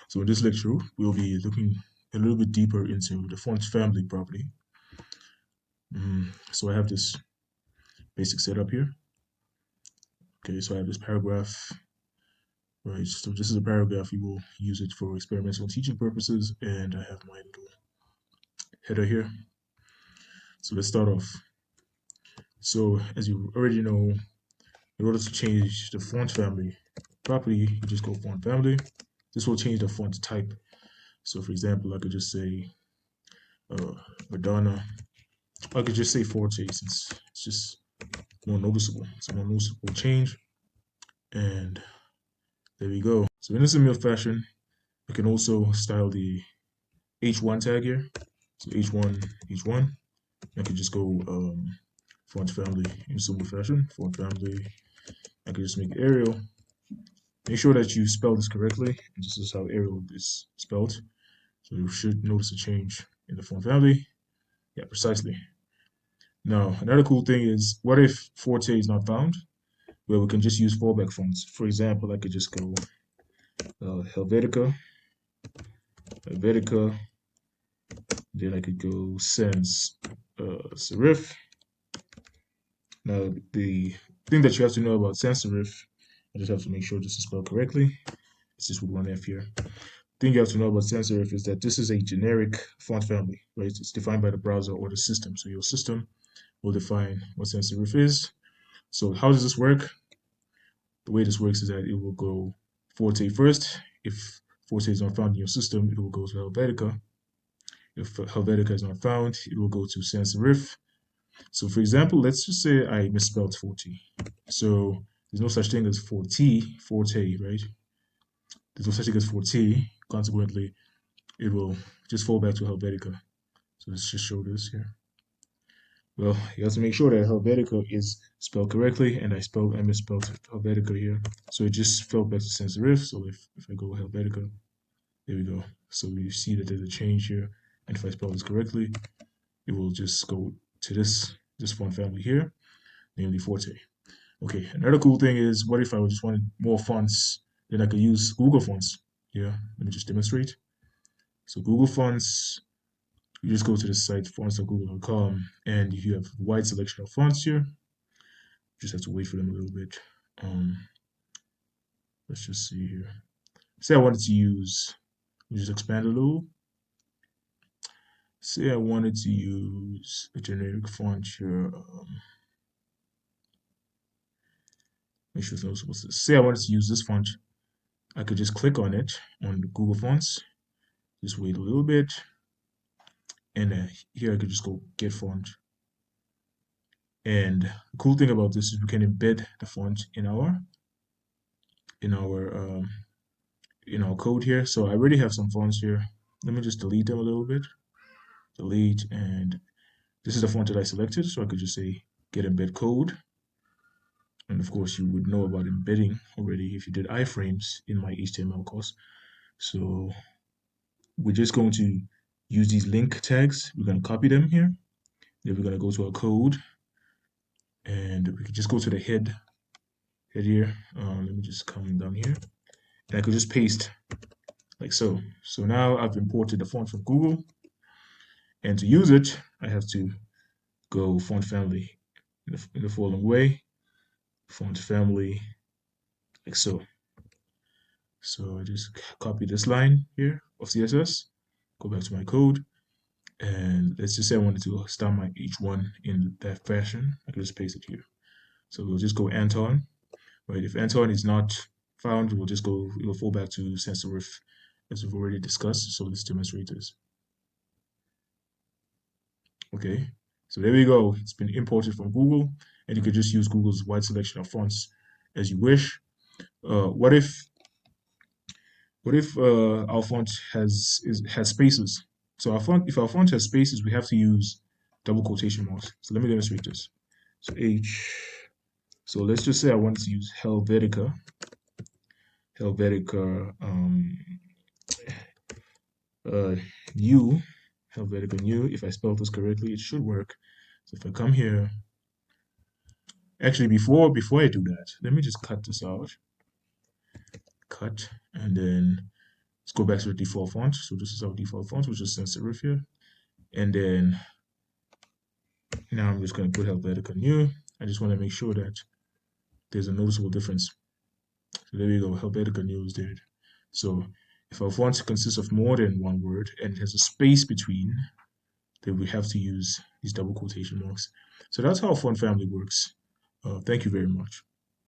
So in this lecture, we'll be looking a little bit deeper into the font family property. So I have this basic setup here. Okay, so I have this paragraph, right? So this is a paragraph. We will use it for experimental and teaching purposes, and I have my little header here. So let's start off. So as you already know, in order to change the font family property, you just go font family. This will change the font type. So for example, I could just say Madonna. I could just say Forte since it's just more noticeable. It's a more noticeable change. And there we go. So in a similar fashion, we can also style the H1 tag here. So H1, H1. I could just go font family in similar fashion. Font family. I could just make Arial. Make sure that you spell this correctly. And this is how Arial is spelled. So you should notice a change in the font family. Yeah, precisely. Now, another cool thing is, what if Forte is not found? Well, we can just use fallback fonts. For example, I could just go Helvetica, then I could go sans serif. Now, the thing that you have to know about sans serif, I just have to make sure this is spelled correctly. It's just with one F here. The thing you have to know about sans serif is that this is a generic font family, right? It's defined by the browser or the system. So your system will define what sans serif is. So how does this work? The way this works is that it will go Forte first. If Forte is not found in your system, it will go to Helvetica. If Helvetica is not found, it will go to sans serif. So for example, let's just say I misspelled Forte. So there's no such thing as Forte, right? There's no such thing as Forte. Consequently, it will just fall back to Helvetica. So let's just show this here. Well, you have to make sure that Helvetica is spelled correctly, and I misspelled Helvetica here. So it just fell back to sans serif. So if I go Helvetica, there we go. So you see that there's a change here. And if I spell this correctly, it will just go to this font family here, namely Forte. Okay, another cool thing is, what if I just wanted more fonts? Then I could use Google Fonts. Yeah, let me just demonstrate. So Google Fonts, you just go to the site fonts.google.com, and you have a wide selection of fonts here. You just have to wait for them a little bit. Let's just see here. Say I wanted to use, just expand a little. Say I wanted to use a generic font here. Make sure it's not supposed to. Say I wanted to use this font. I could just click on it on Google Fonts. Just wait a little bit. And here I could just go get font. And the cool thing about this is we can embed the font in our code here. So I already have some fonts here. Let me just delete them a little bit. Delete, and this is the font that I selected. So I could just say get embed code. And of course, you would know about embedding already if you did iframes in my HTML course. So we're just going to use these link tags. We're going to copy them here. Then we're going to go to our code, and we can just go to the head here. Let me just come down here, and I could just paste like so. So now I've imported the font from Google, and to use it, I have to go font family in the following way. Font family like so. So I just copy this line here of CSS, go back to my code, and let's just say I wanted to style my H1 in that fashion. I can just paste it here. So we'll just go Anton, right? If Anton is not found, we'll just go, it will fall back to sans serif as we've already discussed. So let's demonstrate this. Okay, so there we go. It's been imported from Google, and you could just use Google's wide selection of fonts as you wish. What if our font has spaces? So if our font has spaces, we have to use double quotation marks. So let me demonstrate this. So so let's just say I want to use Helvetica new, Helvetica new. If I spell this correctly, it should work. So if I come here, actually before I do that, let me just cut this out. Cut, and then Let's go back to the default font. So this is our default font, which is sans serif here. And then now I'm just going to put helvetica new. I just want to make sure that there's a noticeable difference. So there we go, helvetica new is there. So if our font consists of more than one word and it has a space between, then we have to use these double quotation marks. So that's how font family works. Thank you very much.